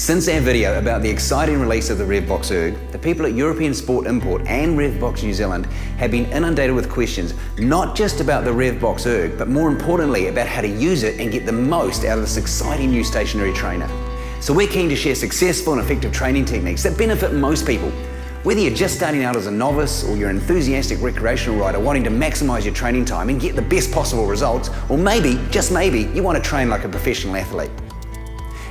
Since our video about the exciting release of the Revbox Erg, the people at European Sport Import and Revbox New Zealand have been inundated with questions, not just about the Revbox Erg, but more importantly about how to use it and get the most out of this exciting new stationary trainer. So we're keen to share successful and effective training techniques that benefit most people. Whether you're just starting out as a novice or you're an enthusiastic recreational rider wanting to maximize your training time and get the best possible results, or maybe, just maybe, you want to train like a professional athlete.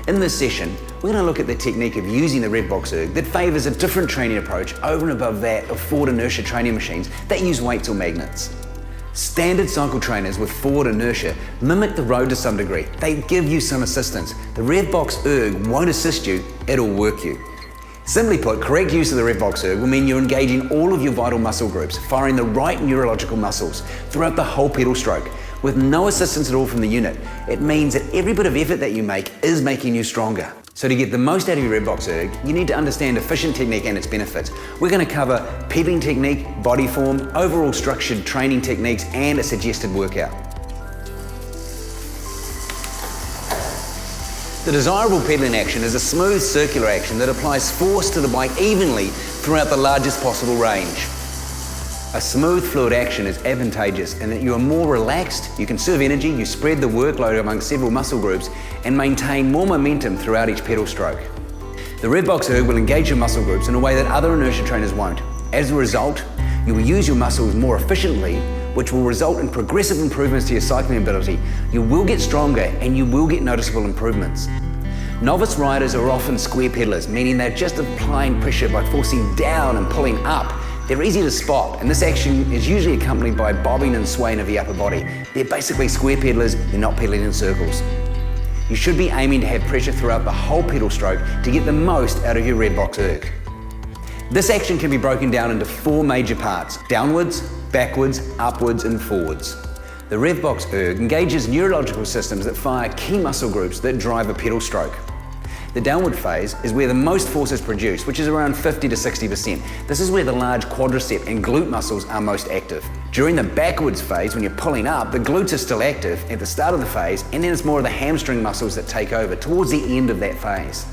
In this session, we're going to look at the technique of using the Revbox Erg that favours a different training approach over and above that of forward inertia training machines that use weights or magnets. Standard cycle trainers with forward inertia mimic the road to some degree. They give you some assistance. The Revbox Erg won't assist you, it'll work you. Simply put, correct use of the Revbox Erg will mean you're engaging all of your vital muscle groups, firing the right neurological muscles throughout the whole pedal stroke, with no assistance at all from the unit. It means that every bit of effort that you make is making you stronger. So to get the most out of your Revbox Erg, you need to understand efficient technique and its benefits. We're going to cover pedaling technique, body form, overall structured training techniques, and a suggested workout. The desirable pedaling action is a smooth circular action that applies force to the bike evenly throughout the largest possible range. A smooth fluid action is advantageous in that you are more relaxed, you conserve energy, you spread the workload among several muscle groups and maintain more momentum throughout each pedal stroke. The Revbox Erg will engage your muscle groups in a way that other inertia trainers won't. As a result, you will use your muscles more efficiently, which will result in progressive improvements to your cycling ability. You will get stronger and you will get noticeable improvements. Novice riders are often square pedalers, meaning they're just applying pressure by forcing down and pulling up. They're easy to spot, and this action is usually accompanied by bobbing and swaying of the upper body. They're basically square pedalers, they're not pedaling in circles. You should be aiming to have pressure throughout the whole pedal stroke to get the most out of your Revbox Erg. This action can be broken down into four major parts: downwards, backwards, upwards, and forwards. The Revbox Erg engages neurological systems that fire key muscle groups that drive a pedal stroke. The downward phase is where the most force is produced, which is around 50 to 60%. This is where the large quadricep and glute muscles are most active. During the backwards phase, when you're pulling up, the glutes are still active at the start of the phase, and then it's more of the hamstring muscles that take over towards the end of that phase.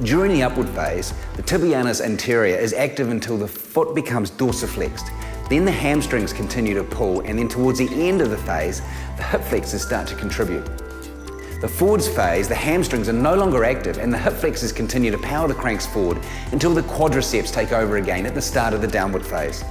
During the upward phase, the tibialis anterior is active until the foot becomes dorsiflexed. Then the hamstrings continue to pull, and then towards the end of the phase, the hip flexors start to contribute. The forwards phase, the hamstrings are no longer active and the hip flexors continue to power the cranks forward until the quadriceps take over again at the start of the downward phase.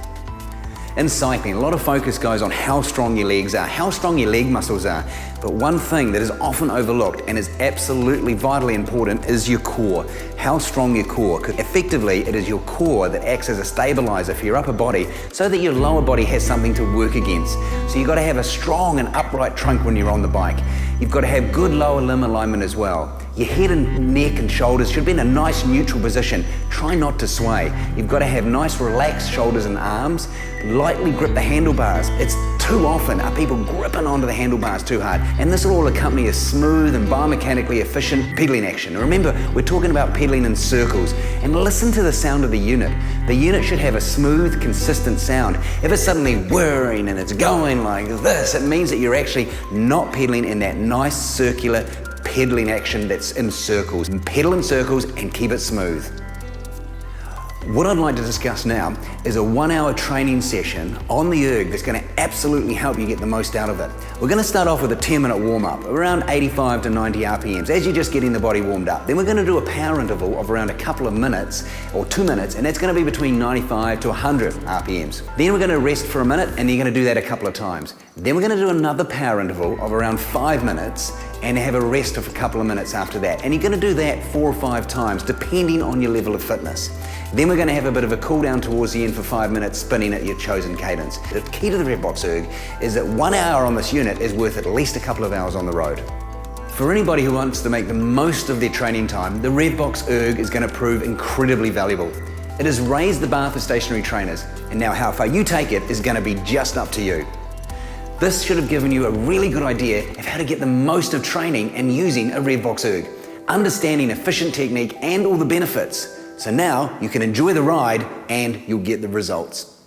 In cycling, a lot of focus goes on how strong your legs are, how strong your leg muscles are, but one thing that is often overlooked and is absolutely vitally important is your core. How strong your core, because effectively it is your core that acts as a stabilizer for your upper body so that your lower body has something to work against. So you've got to have a strong and upright trunk when you're on the bike. You've got to have good lower limb alignment as well. Your head and neck and shoulders should be in a nice neutral position. Try not to sway. You've got to have nice relaxed shoulders and arms. Lightly grip the handlebars. It's too often are people gripping onto the handlebars too hard, and this will all accompany a smooth and biomechanically efficient pedaling action. And remember, we're talking about pedaling in circles, and listen to the sound of the unit. The unit should have a smooth, consistent sound. If it's suddenly whirring and it's going like this, it means that you're actually not pedaling in that nice circular pedaling action that's in circles. Pedal in circles and keep it smooth. What I'd like to discuss now is a 1 hour training session on the Erg that's going to absolutely help you get the most out of it. We're going to start off with a 10-minute warm-up, around 85 to 90 RPMs, as you're just getting the body warmed up. Then we're going to do a power interval of around a couple of minutes, or 2 minutes, and that's going to be between 95 to 100 RPMs. Then we're going to rest for a minute, and you're going to do that a couple of times. Then we're going to do another power interval of around 5 minutes, and have a rest of a couple of minutes after that. And you're going to do that 4 or 5 times, depending on your level of fitness. Then we're going to have a bit of a cool down towards the end for 5 minutes, spinning at your chosen cadence. The key to the Revbox Erg is that 1 hour on this unit is worth at least a couple of hours on the road. For anybody who wants to make the most of their training time, the Revbox Erg is going to prove incredibly valuable. It has raised the bar for stationary trainers, and now how far you take it is going to be just up to you. This should have given you a really good idea of how to get the most of training and using a Revbox Erg, understanding efficient technique and all the benefits. So now you can enjoy the ride and you'll get the results.